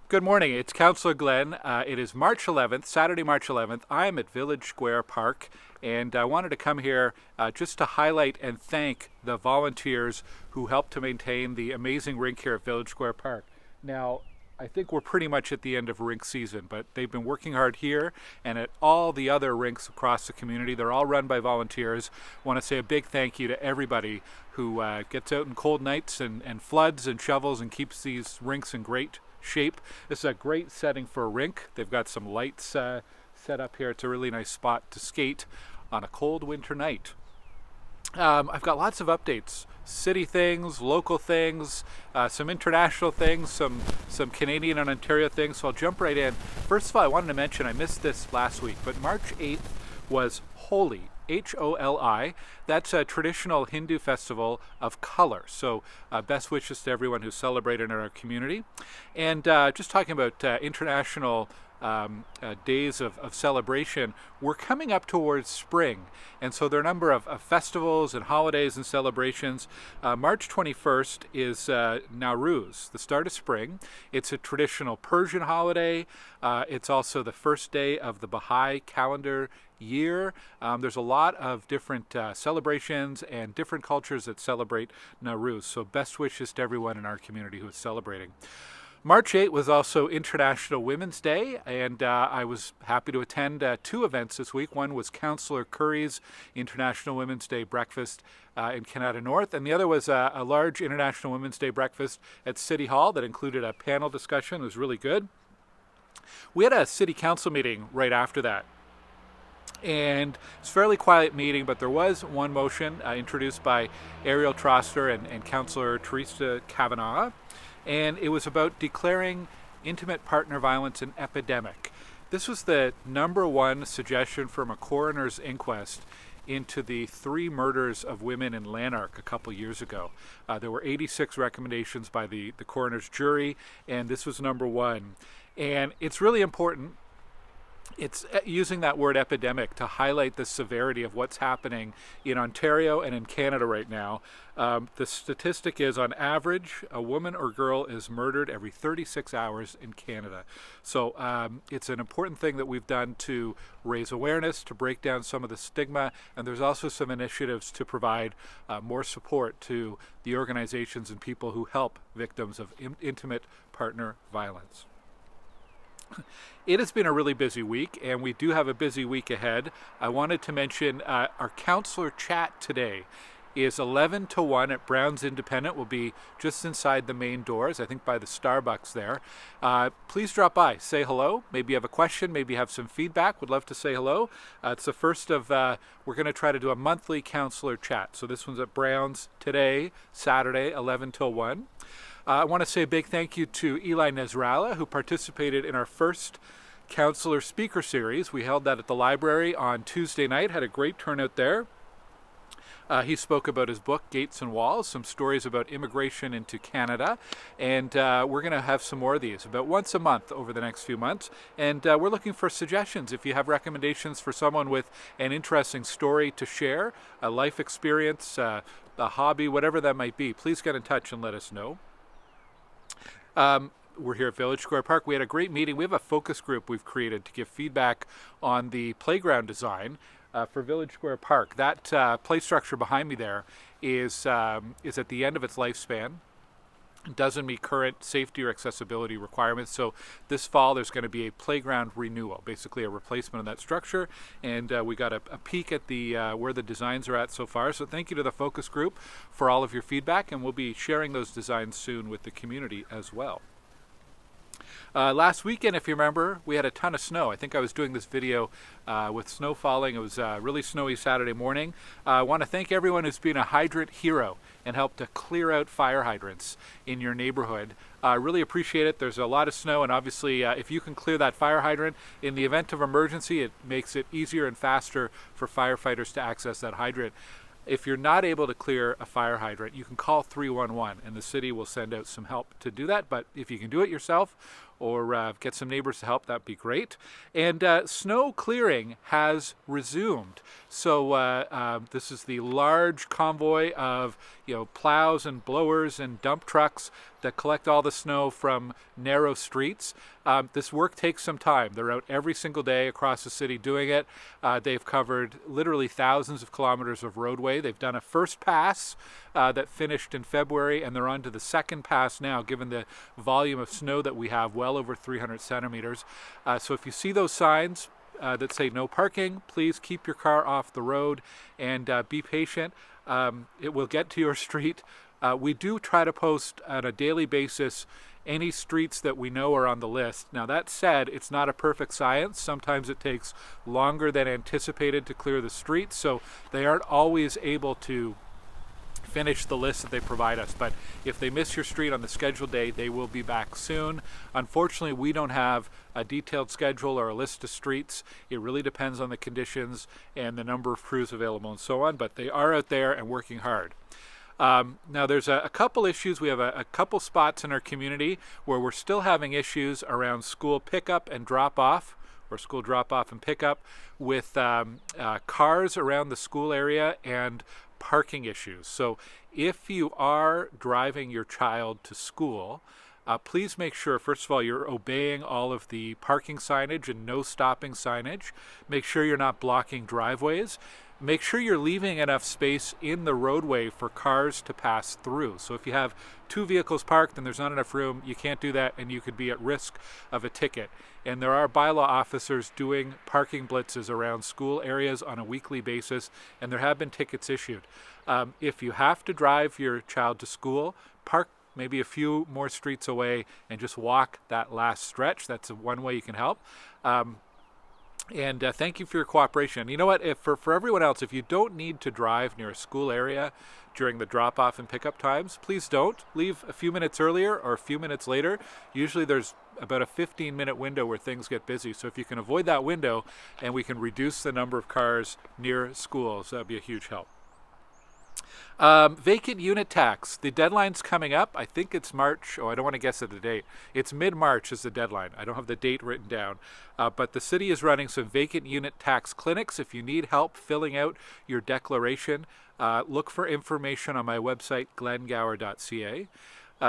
Good morning. It's Councillor Glen. It is March 11th, Saturday, March 11th. I am at Village Square Park, and I wanted to come here just to highlight and thank the volunteers who helped to maintain the amazing rink here at Village Square Park. Now, I think we're pretty much at the end of rink season, but they've been working hard here and at all the other rinks across the community. They're all run by volunteers. I want to say a big thank you to everybody who gets out in cold nights and floods and shovels and keeps these rinks in great shape. This is a great setting for a rink. They've got some lights set up here. It's a really nice spot to skate on a cold winter night. I've got lots of updates, city things, local things, some international things, some Canadian and Ontario things, so I'll jump right in. First of all, I wanted to mention, I missed this last week, but March 8th was Holi, Holi. That's a traditional Hindu festival of color. So best wishes to everyone who celebrated in our community. And just talking about international days of celebration, we're coming up towards spring, and so there are a number of festivals and holidays and celebrations. March 21st is Nowrúz, the start of spring. It's a traditional Persian holiday. It's also the first day of the Bahá'í calendar year. There's a lot of different celebrations and different cultures that celebrate Nowruz, so best wishes to everyone in our community who is celebrating. March 8th was also International Women's Day, and I was happy to attend two events this week. One was Councillor Curry's International Women's Day breakfast in Canada North, and the other was a large International Women's Day breakfast at City Hall that included a panel discussion. It was really good. We had a City Council meeting right after that, and it's a fairly quiet meeting, but there was one motion introduced by Ariel Troster and Councillor Teresa Kavanagh, and it was about declaring intimate partner violence an epidemic. This was the #1 suggestion from a coroner's inquest into the 3 murders of women in Lanark a couple years ago. There were 86 recommendations by the coroner's jury, and this was #1. And it's really important. It's using that word epidemic to highlight the severity of what's happening in Ontario and in Canada right now. The statistic is, on average, a woman or girl is murdered every 36 hours in Canada. So it's an important thing that we've done to raise awareness, to break down some of the stigma, and there's also some initiatives to provide more support to the organizations and people who help victims of intimate partner violence. It has been a really busy week, and we do have a busy week ahead. I wanted to mention our councillor chat today is 11 to 1 at Brown's Independent. Will be just inside the main doors, I think by the Starbucks there. Please drop by, say hello. Maybe you have a question, maybe you have some feedback. Would love to say hello. It's the first of, we're going to try to do a monthly councillor chat. So this one's at Brown's today, Saturday, 11 till 1. I want to say a big thank you to Elie Nesrallah, who participated in our first Councillor Speaker Series. We held that at the library on Tuesday night, had a great turnout there. He spoke about his book, Gates and Walls, some stories about immigration into Canada, and we're going to have some more of these, about once a month over the next few months, and we're looking for suggestions. If you have recommendations for someone with an interesting story to share, a life experience, a hobby, whatever that might be, please get in touch and let us know. We're here at Village Square Park. We had a great meeting. We have a focus group we've created to give feedback on the playground design for Village Square Park. That play structure behind me there is at the end of its lifespan. It doesn't meet current safety or accessibility requirements. So this fall there's going to be a playground renewal, basically a replacement of that structure. And we got a peek at the where the designs are at so far. So thank you to the focus group for all of your feedback, and we'll be sharing those designs soon with the community as well. Last weekend, if you remember, we had a ton of snow. I think I was doing this video with snow falling. It was a really snowy Saturday morning. I want to thank everyone who's been a hydrant hero and helped to clear out fire hydrants in your neighborhood. I really appreciate it. There's a lot of snow, and obviously if you can clear that fire hydrant in the event of emergency, it makes it easier and faster for firefighters to access that hydrant. If you're not able to clear a fire hydrant, you can call 311 and the city will send out some help to do that. But if you can do it yourself or get some neighbors to help, that'd be great. And snow clearing has resumed. So this is the large convoy of plows and blowers and dump trucks that collect all the snow from narrow streets. This work takes some time. They're out every single day across the city doing it. They've covered literally thousands of kilometers of roadway. They've done a first pass that finished in February, and they're on to the second pass now, given the volume of snow that we have, well over 300 centimeters. So if you see those signs that say no parking, please keep your car off the road and be patient. It will get to your street. We do try to post on a daily basis any streets that we know are on the list. Now that said, it's not a perfect science. Sometimes it takes longer than anticipated to clear the streets, so they aren't always able to finish the list that they provide us. But if they miss your street on the scheduled day, they will be back soon. Unfortunately, we don't have a detailed schedule or a list of streets. It really depends on the conditions and the number of crews available and so on, but they are out there and working hard. Now there's a couple issues. We have a couple spots in our community where we're still having issues around school pickup and drop off, or school drop off and pickup, with cars around the school area and parking issues. So if you are driving your child to school, please make sure, first of all, you're obeying all of the parking signage and no stopping signage. Make sure you're not blocking driveways. Make sure you're leaving enough space in the roadway for cars to pass through. So if you have two vehicles parked and there's not enough room, you can't do that and you could be at risk of a ticket. And there are bylaw officers doing parking blitzes around school areas on a weekly basis, and there have been tickets issued. If you have to drive your child to school, park maybe a few more streets away and just walk that last stretch. That's one way you can help. And thank you for your cooperation. You know what, for everyone else, if you don't need to drive near a school area during the drop-off and pickup times, please don't. Leave a few minutes earlier or a few minutes later. Usually there's about a 15-minute window where things get busy. So if you can avoid that window and we can reduce the number of cars near schools, that would be a huge help. Vacant unit tax. The deadline's coming up. I think it's March. Oh, I don't want to guess at the date. It's mid-March is the deadline. I don't have the date written down. But the city is running some vacant unit tax clinics. If you need help filling out your declaration, look for information on my website, glengower.ca.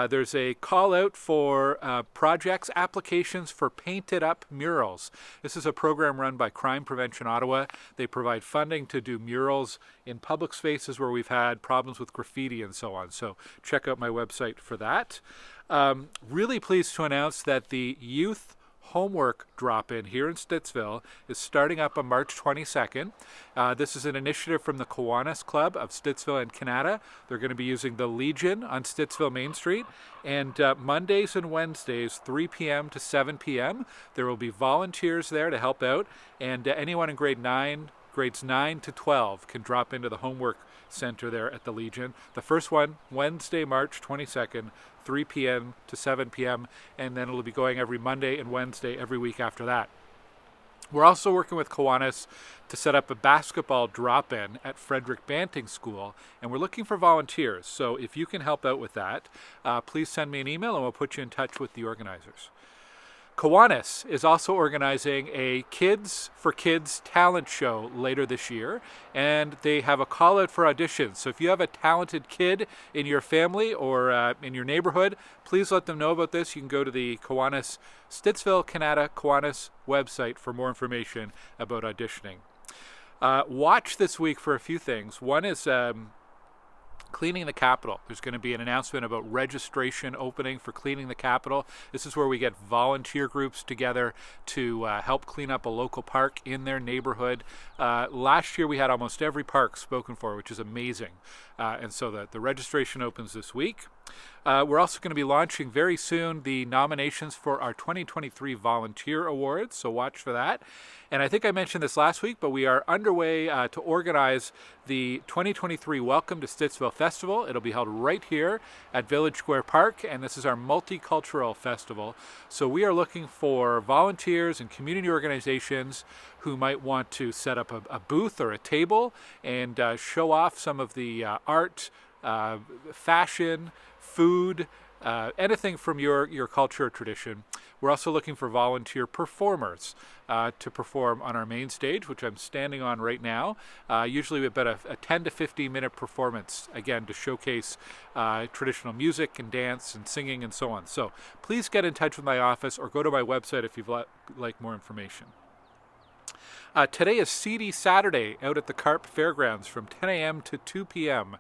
There's a call out for projects, applications for painted up murals. This is a program run by Crime Prevention Ottawa. They provide funding to do murals in public spaces where we've had problems with graffiti and so on. So check out my website for that. Really pleased to announce that the youth homework drop-in here in Stittsville is starting up on March 22nd. This is an initiative from the Kiwanis Club of Stittsville and Canada. They're going to be using the Legion on Stittsville Main Street. And Mondays and Wednesdays, 3 p.m. to 7 p.m., there will be volunteers there to help out. And anyone in grades 9 to 12 can drop into the homework center there at the Legion. The first one, Wednesday, March 22nd, 3 p.m. to 7 p.m., and then it'll be going every Monday and Wednesday every week after that. We're also working with Kiwanis to set up a basketball drop-in at Frederick Banting School, and we're looking for volunteers. So if you can help out with that, please send me an email and we'll put you in touch with the organizers. Kiwanis is also organizing a Kids for Kids talent show later this year, and they have a call out for auditions. So if you have a talented kid in your family or in your neighborhood, please let them know about this. You can go to the Kiwanis, Stittsville, Canada Kiwanis website for more information about auditioning. Watch this week for a few things. One is cleaning the Capitol. There's going to be an announcement about registration opening for cleaning the Capitol. This is where we get volunteer groups together to help clean up a local park in their neighborhood. Last year we had almost every park spoken for, which is amazing. And so the registration opens this week. We're also going to be launching very soon the nominations for our 2023 Volunteer Awards, so watch for that. And I think I mentioned this last week, but we are underway to organize the 2023 Welcome to Stittsville Festival. It'll be held right here at Village Square Park, and this is our Multicultural Festival. So we are looking for volunteers and community organizations who might want to set up a booth or a table and show off some of the art, fashion, food, anything from your culture or tradition. We're also looking for volunteer performers to perform on our main stage, which I'm standing on right now. Usually we have about a 10 to 15 minute performance, again, to showcase traditional music and dance and singing and so on. So please get in touch with my office or go to my website if you'd like more information. Today is Seedy Saturday out at the Carp Fairgrounds from 10 a.m. to 2 p.m.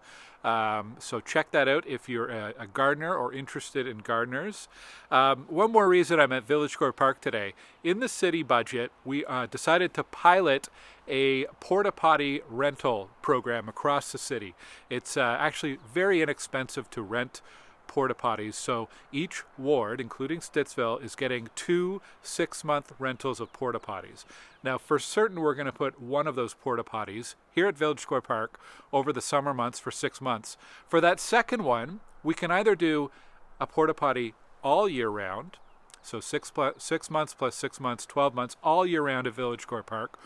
So check that out if you're a gardener or interested in gardeners. One more reason I'm at Village Square Park today. In the city budget, we decided to pilot a porta potty rental program across the city. It's actually very inexpensive to rent porta potties, so each ward, including Stittsville, is getting 2 6-month rentals of porta potties. Now, for certain, we're going to put one of those porta potties here at Village Square Park over the summer months for 6 months. For that second one, we can either do a porta potty all year round, so 6 months plus 6 months, 12 months, all year round at Village Square Park,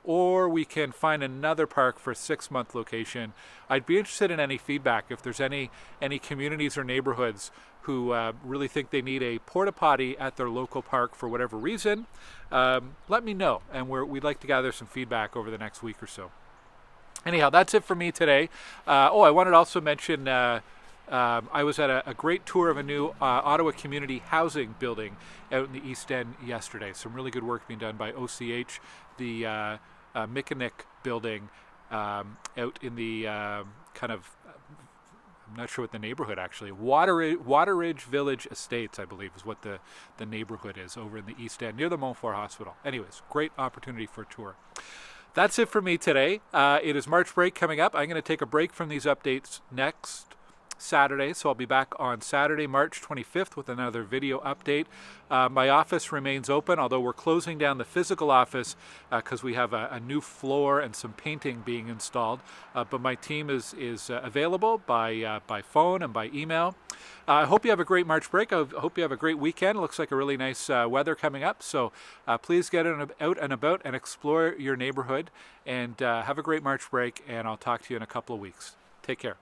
or we can find another park for a 6-month location. I'd be interested in any feedback. If there's any communities or neighborhoods who really think they need a porta potty at their local park for whatever reason, let me know, and we'd like to gather some feedback over the next week or so. Anyhow, that's it for me today. I wanted to also mention I was at a great tour of a new Ottawa community housing building out in the East End yesterday. Some really good work being done by OCH, the Mechanic building out in the kind of, I'm not sure what the neighborhood actually, Wateridge Village Estates, I believe is what the neighborhood is over in the East End near the Montfort Hospital. Anyways, great opportunity for a tour. That's it for me today. It is March break coming up. I'm going to take a break from these updates next Saturday, so I'll be back on Saturday, March 25th with another video update. My office remains open, although we're closing down the physical office because we have a new floor and some painting being installed, but my team is available by phone and by email. I hope you have a great March break. I hope you have a great weekend. It looks like a really nice weather coming up, so please get out and about and explore your neighborhood, and have a great March break, and I'll talk to you in a couple of weeks. Take care.